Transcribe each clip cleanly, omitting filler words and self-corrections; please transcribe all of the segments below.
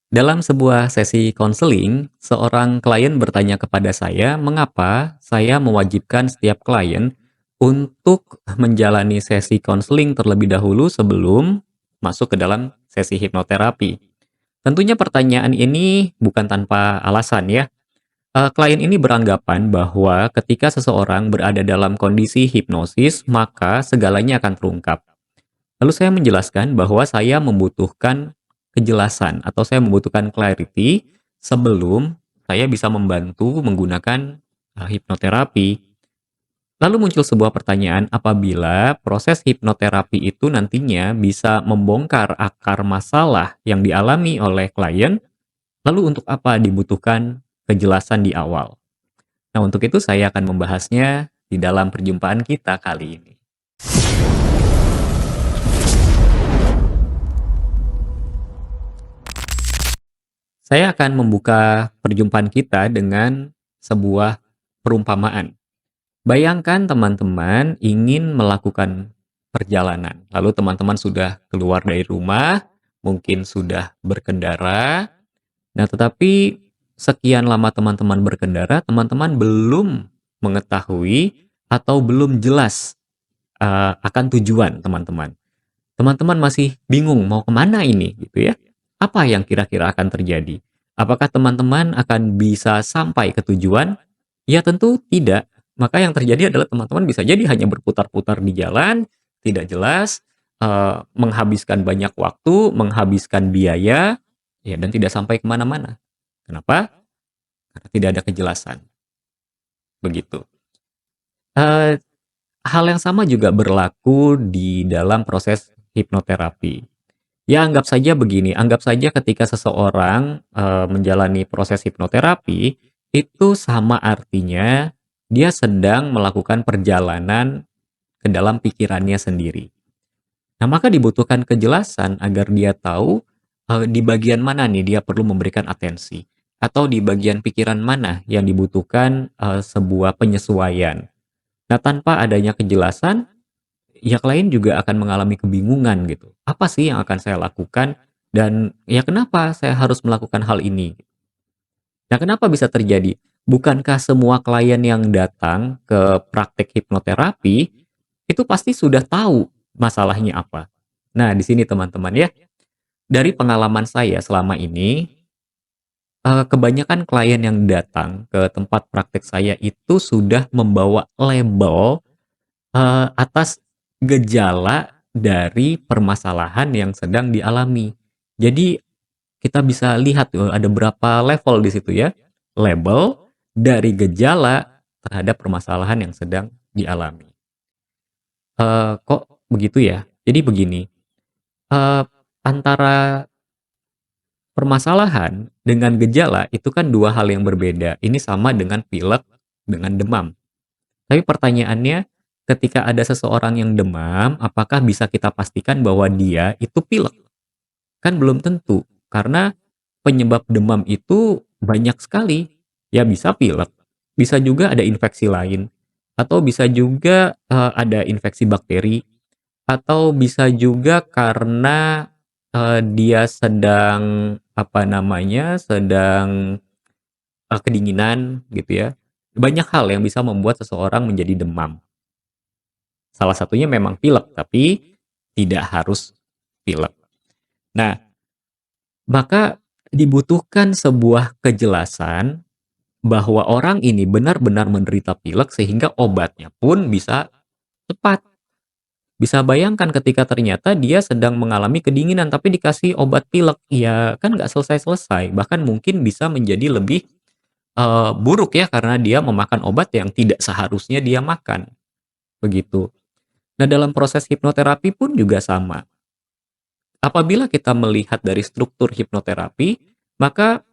Dalam sebuah sesi konseling, seorang klien bertanya kepada saya mengapa saya mewajibkan setiap klien untuk menjalani sesi konseling terlebih dahulu sebelum masuk ke dalam sesi hipnoterapi. Tentunya pertanyaan ini bukan tanpa alasan ya. Klien ini beranggapan bahwa ketika seseorang berada dalam kondisi hipnosis, maka segalanya akan terungkap. Lalu saya menjelaskan bahwa saya membutuhkan kejelasan atau saya membutuhkan clarity sebelum saya bisa membantu menggunakan hipnoterapi. Lalu muncul sebuah pertanyaan, apabila proses hipnoterapi itu nantinya bisa membongkar akar masalah yang dialami oleh klien, lalu untuk apa dibutuhkan kejelasan di awal? Nah, untuk itu saya akan membahasnya di dalam perjumpaan kita kali ini. Saya akan membuka perjumpaan kita dengan sebuah perumpamaan. Bayangkan teman-teman ingin melakukan perjalanan, lalu teman-teman sudah keluar dari rumah, mungkin sudah berkendara. Nah, tetapi sekian lama teman-teman berkendara, teman-teman belum mengetahui atau belum jelas akan tujuan teman-teman. Teman-teman masih bingung mau kemana ini gitu ya. Apa yang kira-kira akan terjadi? Apakah teman-teman akan bisa sampai ke tujuan? Ya tentu tidak. Maka yang terjadi adalah teman-teman bisa jadi hanya berputar-putar di jalan, tidak jelas, menghabiskan banyak waktu, menghabiskan biaya, ya dan tidak sampai kemana-mana. Kenapa? Karena tidak ada kejelasan. Begitu. Eh, Hal yang sama juga berlaku di dalam proses hipnoterapi. Ya anggap saja begini, anggap saja ketika seseorang, menjalani proses hipnoterapi, itu sama artinya dia sedang melakukan perjalanan ke dalam pikirannya sendiri. Nah, maka dibutuhkan kejelasan agar dia tahu, di bagian mana nih dia perlu memberikan atensi, atau di bagian pikiran mana yang dibutuhkan, sebuah penyesuaian. Nah, tanpa adanya kejelasan, ya klien juga akan mengalami kebingungan gitu. Apa sih yang akan saya lakukan dan ya kenapa saya harus melakukan hal ini? Nah, kenapa bisa terjadi? Bukankah semua klien yang datang ke praktek hipnoterapi itu pasti sudah tahu masalahnya apa? Nah, di sini teman-teman ya, dari pengalaman saya selama ini, kebanyakan klien yang datang ke tempat praktek saya itu sudah membawa label atas gejala dari permasalahan yang sedang dialami. Jadi kita bisa lihat tuh ada berapa level di situ ya, label dari gejala terhadap permasalahan yang sedang dialami. Kok begitu ya? Jadi begini, eee, antara permasalahan dengan gejala itu kan 2 hal yang berbeda. Ini sama dengan pilek dengan demam. Tapi pertanyaannya, ketika ada seseorang yang demam, apakah bisa kita pastikan bahwa dia itu pilek? Kan belum tentu, karena penyebab demam itu banyak sekali. Ya bisa pilek, bisa juga ada infeksi lain, atau bisa juga, ada infeksi bakteri, atau bisa juga karena, dia sedang, apa namanya, sedang, kedinginan gitu ya. Banyak hal yang bisa membuat seseorang menjadi demam. Salah satunya memang pilek, tapi tidak harus pilek. Nah, maka dibutuhkan sebuah kejelasan bahwa orang ini benar-benar menderita pilek sehingga obatnya pun bisa tepat. Bisa bayangkan ketika ternyata dia sedang mengalami kedinginan tapi dikasih obat pilek, ya kan nggak selesai-selesai, bahkan mungkin bisa menjadi lebih, buruk ya karena dia memakan obat yang tidak seharusnya dia makan, begitu. Nah, dalam proses hipnoterapi pun juga sama. Apabila kita melihat dari struktur hipnoterapi, maka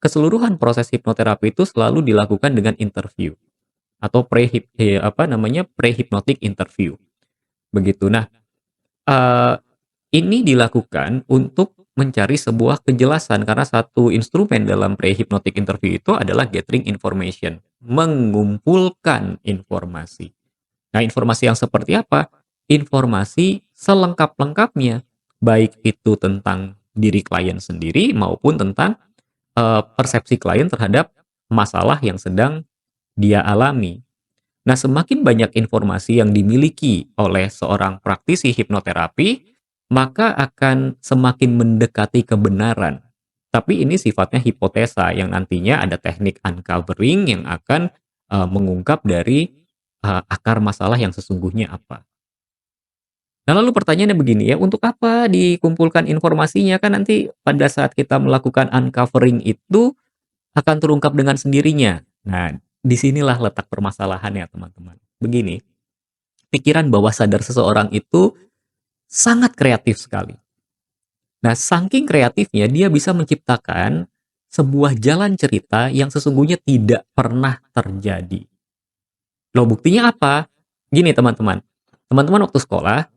keseluruhan proses hipnoterapi itu selalu dilakukan dengan interview atau pre-hypnotic interview, begitu. Nah, eee, ini dilakukan untuk mencari sebuah kejelasan karena satu instrumen dalam pre-hypnotic interview itu adalah gathering information, mengumpulkan informasi. Nah, informasi yang seperti apa? Informasi selengkap-lengkapnya, baik itu tentang diri klien sendiri maupun tentang, persepsi klien terhadap masalah yang sedang dia alami. Nah, semakin banyak informasi yang dimiliki oleh seorang praktisi hipnoterapi, maka akan semakin mendekati kebenaran. Tapi ini sifatnya hipotesa yang nantinya ada teknik uncovering yang akan mengungkap dari akar masalah yang sesungguhnya apa. Nah, lalu pertanyaannya begini ya, untuk apa dikumpulkan informasinya? Kan nanti pada saat kita melakukan uncovering itu akan terungkap dengan sendirinya. Nah, disinilah letak permasalahannya, teman-teman. Begini, pikiran bawah sadar seseorang itu sangat kreatif sekali. Nah, saking kreatifnya dia bisa menciptakan sebuah jalan cerita yang sesungguhnya tidak pernah terjadi. Loh, buktinya apa? Gini, teman-teman. Teman-teman waktu sekolah,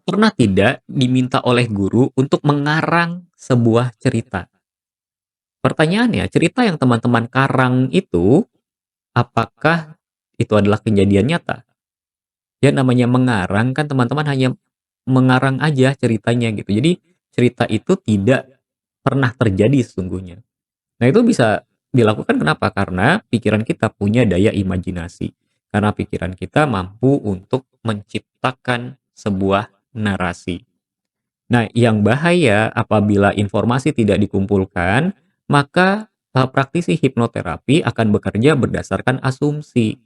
pernah tidak diminta oleh guru untuk mengarang sebuah cerita? Pertanyaannya, cerita yang teman-teman karang itu, apakah itu adalah kejadian nyata? Ya namanya mengarang kan teman-teman hanya mengarang aja ceritanya gitu. Jadi cerita itu tidak pernah terjadi sesungguhnya. Nah, itu bisa dilakukan kenapa? Karena pikiran kita punya daya imajinasi. Karena pikiran kita mampu untuk menciptakan sebuah narasi. Nah, yang bahaya apabila informasi tidak dikumpulkan, maka praktisi hipnoterapi akan bekerja berdasarkan asumsi.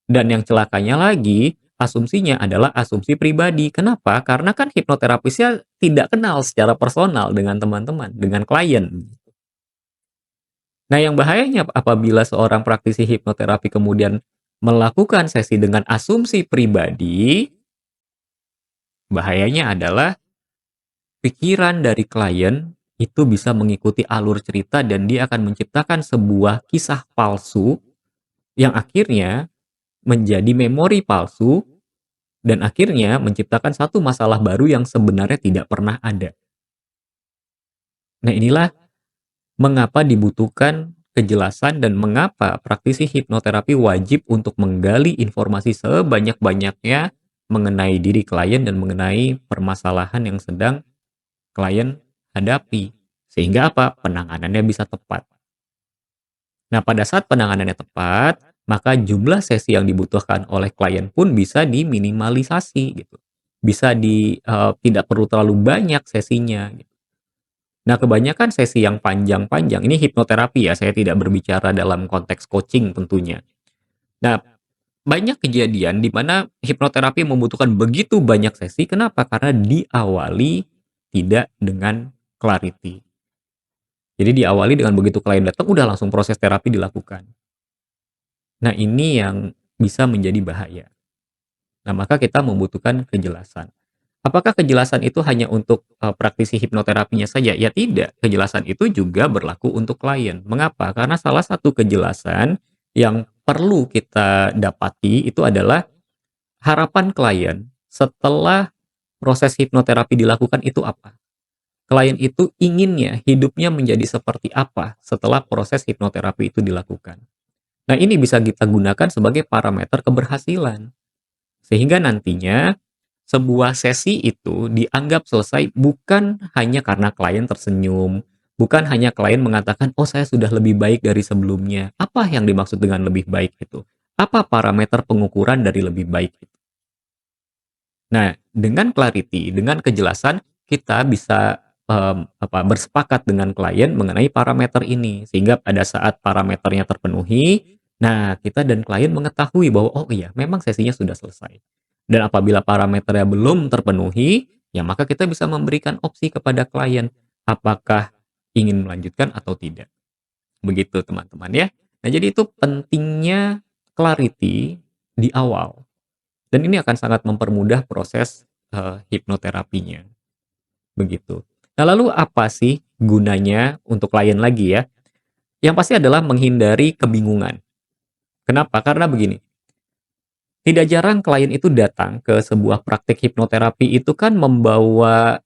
Dan yang celakanya lagi, asumsinya adalah asumsi pribadi. Kenapa? Karena kan hipnoterapisnya tidak kenal secara personal dengan teman-teman, dengan klien. Nah, yang bahayanya apabila seorang praktisi hipnoterapi kemudian melakukan sesi dengan asumsi pribadi, bahayanya adalah pikiran dari klien itu bisa mengikuti alur cerita dan dia akan menciptakan sebuah kisah palsu yang akhirnya menjadi memori palsu dan akhirnya menciptakan satu masalah baru yang sebenarnya tidak pernah ada. Nah, inilah mengapa dibutuhkan kejelasan dan mengapa praktisi hipnoterapi wajib untuk menggali informasi sebanyak-banyaknya mengenai diri klien dan mengenai permasalahan yang sedang klien hadapi. Sehingga apa? Penanganannya bisa tepat. Nah, pada saat penanganannya tepat, maka jumlah sesi yang dibutuhkan oleh klien pun bisa diminimalisasi gitu. Bisa tidak perlu terlalu banyak sesinya gitu. Nah, kebanyakan sesi yang panjang-panjang ini hipnoterapi ya, saya tidak berbicara dalam konteks coaching tentunya. Nah, banyak kejadian di mana hipnoterapi membutuhkan begitu banyak sesi, kenapa? Karena diawali tidak dengan clarity. Jadi diawali dengan begitu klien datang, udah langsung proses terapi dilakukan. Nah, ini yang bisa menjadi bahaya. Nah, maka kita membutuhkan kejelasan. Apakah kejelasan itu hanya untuk praktisi hipnoterapinya saja? Ya tidak, kejelasan itu juga berlaku untuk klien. Mengapa? Karena salah satu kejelasan yang perlu kita dapati itu adalah harapan klien setelah proses hipnoterapi dilakukan itu apa? Klien itu inginnya hidupnya menjadi seperti apa setelah proses hipnoterapi itu dilakukan. Nah, ini bisa kita gunakan sebagai parameter keberhasilan. Sehingga nantinya sebuah sesi itu dianggap selesai bukan hanya karena klien tersenyum, bukan hanya klien mengatakan, "Oh, saya sudah lebih baik dari sebelumnya." Apa yang dimaksud dengan lebih baik itu? Apa parameter pengukuran dari lebih baik itu? Nah, dengan clarity, dengan kejelasan, kita bisa bersepakat dengan klien mengenai parameter ini. Sehingga pada saat parameternya terpenuhi, nah kita dan klien mengetahui bahwa, oh iya, memang sesinya sudah selesai. Dan apabila parameternya belum terpenuhi, ya maka kita bisa memberikan opsi kepada klien, apakah ingin melanjutkan atau tidak. Begitu teman-teman ya. Nah, jadi itu pentingnya clarity di awal. Dan ini akan sangat mempermudah proses, hipnoterapinya, begitu. Nah, lalu apa sih gunanya untuk klien lagi ya? Yang pasti adalah menghindari kebingungan. Kenapa? Karena begini, tidak jarang klien itu datang ke sebuah praktik hipnoterapi itu kan membawa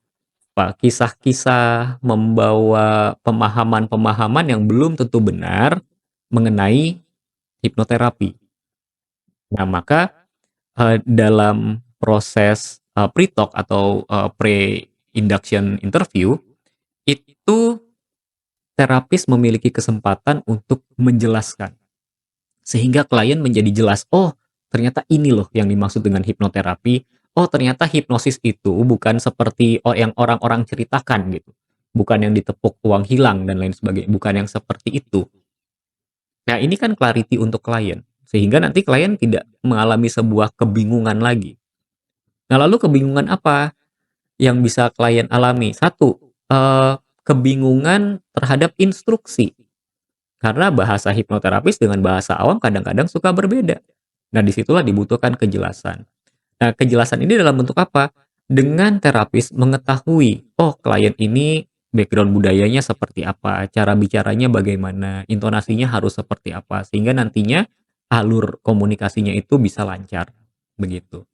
kisah-kisah, membawa pemahaman-pemahaman yang belum tentu benar mengenai hipnoterapi. Nah, maka dalam proses, pre-talk atau, induction interview, itu terapis memiliki kesempatan untuk menjelaskan. Sehingga klien menjadi jelas, "Oh, ternyata ini loh yang dimaksud dengan hipnoterapi. Oh, ternyata hipnosis itu bukan seperti yang orang-orang ceritakan," gitu. Bukan yang ditepuk uang hilang dan lain sebagainya, bukan yang seperti itu. Nah, ini kan clarity untuk klien, sehingga nanti klien tidak mengalami sebuah kebingungan lagi. Nah, lalu kebingungan apa yang bisa klien alami? Satu, kebingungan terhadap instruksi. Karena bahasa hipnoterapis dengan bahasa awam kadang-kadang suka berbeda. Nah, disitulah dibutuhkan kejelasan. Nah, kejelasan ini dalam bentuk apa? Dengan terapis mengetahui, oh klien ini background budayanya seperti apa, cara bicaranya bagaimana, intonasinya harus seperti apa, sehingga nantinya alur komunikasinya itu bisa lancar, begitu.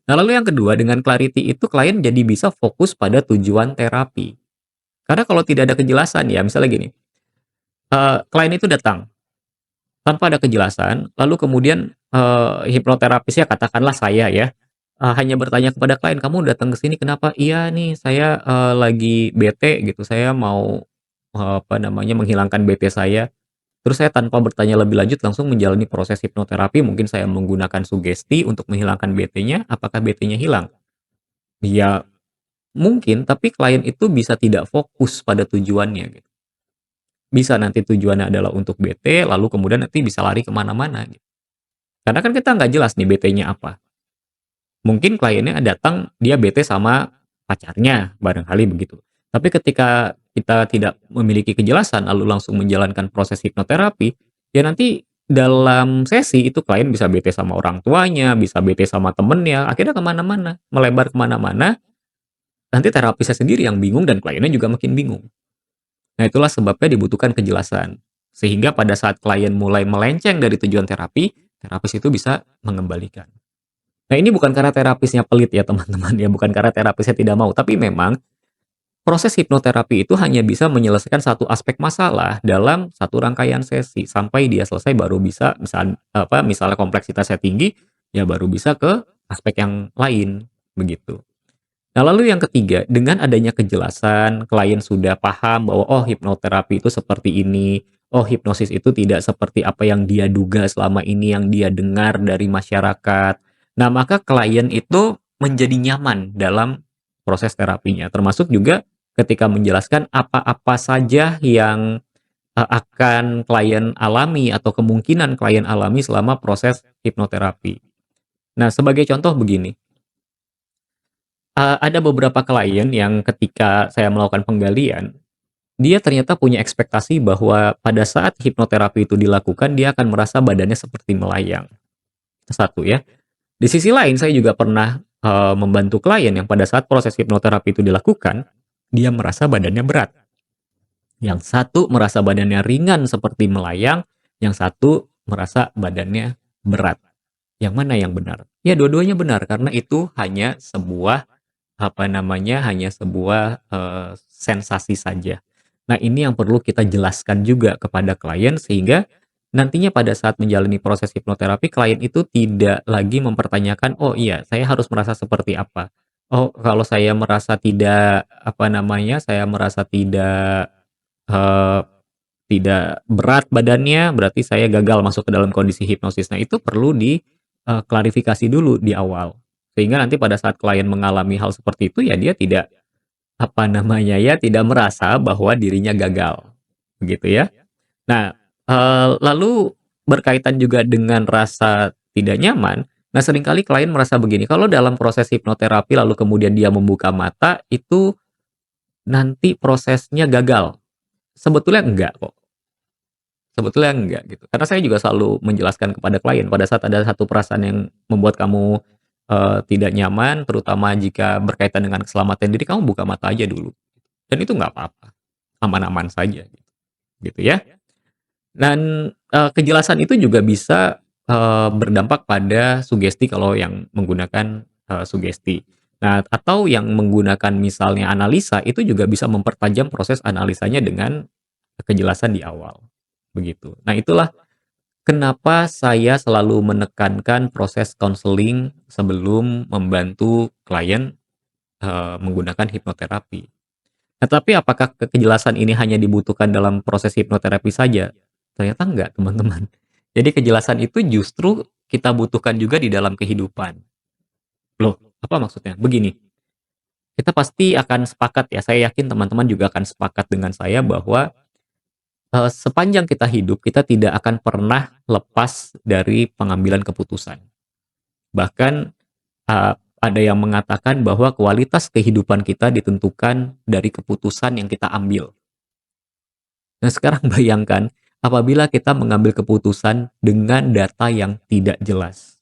Nah, lalu yang kedua, dengan clarity itu klien jadi bisa fokus pada tujuan terapi. Karena kalau tidak ada kejelasan ya, misalnya gini, klien itu datang tanpa ada kejelasan, lalu kemudian, hipnoterapisnya katakanlah saya ya, hanya bertanya kepada klien, "Kamu datang ke sini kenapa?" "Iya nih saya, lagi bete gitu, saya mau, apa namanya, menghilangkan bete saya." Terus saya tanpa bertanya lebih lanjut langsung menjalani proses hipnoterapi, mungkin saya menggunakan sugesti untuk menghilangkan betenya, apakah betenya hilang? Ya mungkin, tapi klien itu bisa tidak fokus pada tujuannya gitu. Bisa nanti tujuannya adalah untuk bete, lalu kemudian nanti bisa lari ke mana-mana gitu. Karena kan kita nggak jelas nih betenya apa. Mungkin kliennya datang, dia bete sama pacarnya, barangkali begitu. Tapi ketika kita tidak memiliki kejelasan, lalu langsung menjalankan proses hipnoterapi, ya nanti dalam sesi itu klien bisa bete sama orang tuanya, bisa bete sama temennya, akhirnya kemana-mana, melebar kemana-mana, nanti terapisnya sendiri yang bingung dan kliennya juga makin bingung. Nah, itulah sebabnya dibutuhkan kejelasan. Sehingga pada saat klien mulai melenceng dari tujuan terapi, terapis itu bisa mengembalikan. Nah, ini bukan karena terapisnya pelit ya teman-teman ya, bukan karena terapisnya tidak mau, tapi memang proses hipnoterapi itu hanya bisa menyelesaikan satu aspek masalah dalam satu rangkaian sesi, sampai dia selesai baru bisa misalnya kompleksitasnya tinggi, ya baru bisa ke aspek yang lain, begitu. Nah, lalu yang ketiga, dengan adanya kejelasan, klien sudah paham bahwa, oh hipnoterapi itu seperti ini, oh hipnosis itu tidak seperti apa yang dia duga selama ini, yang dia dengar dari masyarakat. Nah, maka klien itu menjadi nyaman dalam proses terapinya, termasuk juga ketika menjelaskan apa-apa saja yang akan klien alami atau kemungkinan klien alami selama proses hipnoterapi. Nah, sebagai contoh begini, ada beberapa klien yang ketika saya melakukan penggalian, dia ternyata punya ekspektasi bahwa pada saat hipnoterapi itu dilakukan, dia akan merasa badannya seperti melayang. Itu satu ya. Di sisi lain saya juga pernah, membantu klien yang pada saat proses hipnoterapi itu dilakukan, dia merasa badannya berat. Yang satu merasa badannya ringan seperti melayang, yang satu merasa badannya berat. Yang mana yang benar? Ya dua-duanya benar, karena itu hanya sebuah hanya sebuah, sensasi saja. Nah, ini yang perlu kita jelaskan juga kepada klien sehingga nantinya pada saat menjalani proses hipnoterapi, klien itu tidak lagi mempertanyakan, "Oh iya, saya harus merasa seperti apa? Oh, kalau saya merasa tidak, saya merasa eee, tidak berat badannya, berarti saya gagal masuk ke dalam kondisi hipnosis." Nah, itu perlu klarifikasi dulu di awal. Sehingga nanti pada saat klien mengalami hal seperti itu, ya dia tidak, tidak merasa bahwa dirinya gagal, begitu ya. Nah, lalu berkaitan juga dengan rasa tidak nyaman, nah seringkali klien merasa begini, kalau dalam proses hipnoterapi lalu kemudian dia membuka mata, itu nanti prosesnya gagal. Sebetulnya enggak kok. Sebetulnya enggak gitu, karena saya juga selalu menjelaskan kepada klien pada saat ada satu perasaan yang membuat kamu, tidak nyaman terutama jika berkaitan dengan keselamatan diri, kamu buka mata aja dulu, dan itu nggak apa-apa, aman-aman saja gitu ya. Dan, kejelasan itu juga bisa, berdampak pada sugesti kalau yang menggunakan, sugesti. Nah, atau yang menggunakan misalnya analisa, itu juga bisa mempertajam proses analisanya dengan kejelasan di awal, begitu. Nah, itulah kenapa saya selalu menekankan proses konseling sebelum membantu klien menggunakan hipnoterapi. Nah, tapi apakah kejelasan ini hanya dibutuhkan dalam proses hipnoterapi saja? Ternyata enggak, teman-teman. Jadi kejelasan itu justru kita butuhkan juga di dalam kehidupan. Loh, apa maksudnya? Begini, kita pasti akan sepakat ya, saya yakin teman-teman juga akan sepakat dengan saya bahwa, sepanjang kita hidup, kita tidak akan pernah lepas dari pengambilan keputusan. Bahkan, ada yang mengatakan bahwa kualitas kehidupan kita ditentukan dari keputusan yang kita ambil. Nah, sekarang bayangkan apabila kita mengambil keputusan dengan data yang tidak jelas,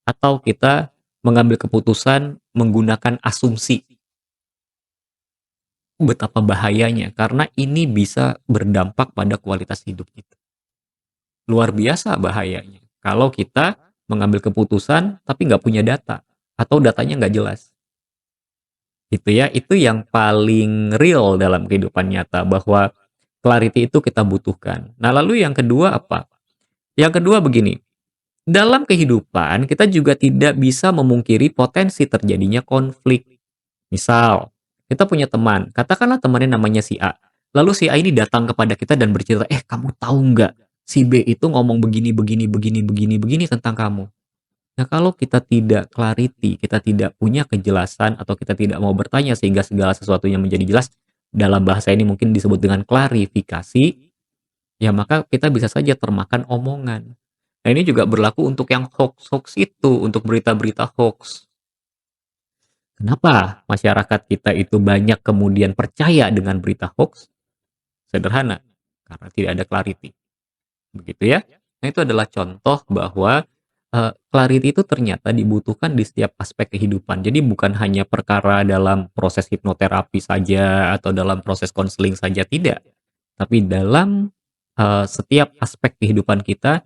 atau kita mengambil keputusan menggunakan asumsi. Betapa bahayanya, karena ini bisa berdampak pada kualitas hidup kita. Luar biasa bahayanya, kalau kita mengambil keputusan tapi nggak punya data, atau datanya nggak jelas. Gitu ya, itu yang paling real dalam kehidupan nyata, bahwa clarity itu kita butuhkan. Nah, lalu yang kedua apa? Yang kedua begini, dalam kehidupan kita juga tidak bisa memungkiri potensi terjadinya konflik. Misal, kita punya teman, katakanlah temannya namanya si A. Lalu si A ini datang kepada kita dan bercerita, kamu tahu nggak, si B itu ngomong begini, begini, begini, begini, begini tentang kamu. Nah, kalau kita tidak clarity, kita tidak punya kejelasan, atau kita tidak mau bertanya sehingga segala sesuatunya menjadi jelas, dalam bahasa ini mungkin disebut dengan klarifikasi, ya maka kita bisa saja termakan omongan. Nah, ini juga berlaku untuk yang hoax-hoax itu, untuk berita-berita hoax. Kenapa masyarakat kita itu banyak kemudian percaya dengan berita hoax? Sederhana, karena tidak ada clarity. Begitu ya. Nah, itu adalah contoh bahwa clarity itu ternyata dibutuhkan di setiap aspek kehidupan. Jadi bukan hanya perkara dalam proses hipnoterapi saja atau dalam proses konseling saja, tidak. Tapi dalam setiap aspek kehidupan kita,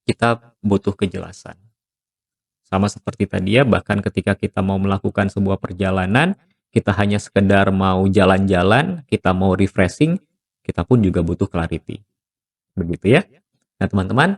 kita butuh kejelasan. Sama seperti tadi ya, bahkan ketika kita mau melakukan sebuah perjalanan, kita hanya sekedar mau jalan-jalan, kita mau refreshing, kita pun juga butuh clarity. Begitu ya. Nah, teman-teman,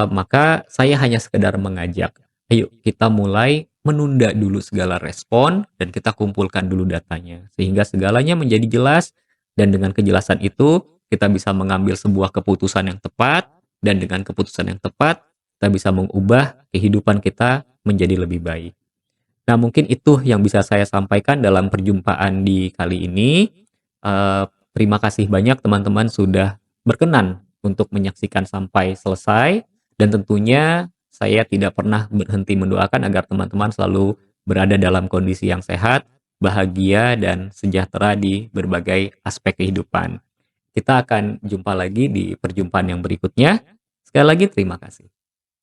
maka saya hanya sekedar mengajak, ayo kita mulai menunda dulu segala respon dan kita kumpulkan dulu datanya. Sehingga segalanya menjadi jelas, dan dengan kejelasan itu kita bisa mengambil sebuah keputusan yang tepat, dan dengan keputusan yang tepat kita bisa mengubah kehidupan kita menjadi lebih baik. Nah, mungkin itu yang bisa saya sampaikan dalam perjumpaan di kali ini. Terima kasih banyak teman-teman sudah berkenan untuk menyaksikan sampai selesai, dan tentunya saya tidak pernah berhenti mendoakan agar teman-teman selalu berada dalam kondisi yang sehat, bahagia, dan sejahtera di berbagai aspek kehidupan. Kita akan jumpa lagi di perjumpaan yang berikutnya. Sekali lagi terima kasih.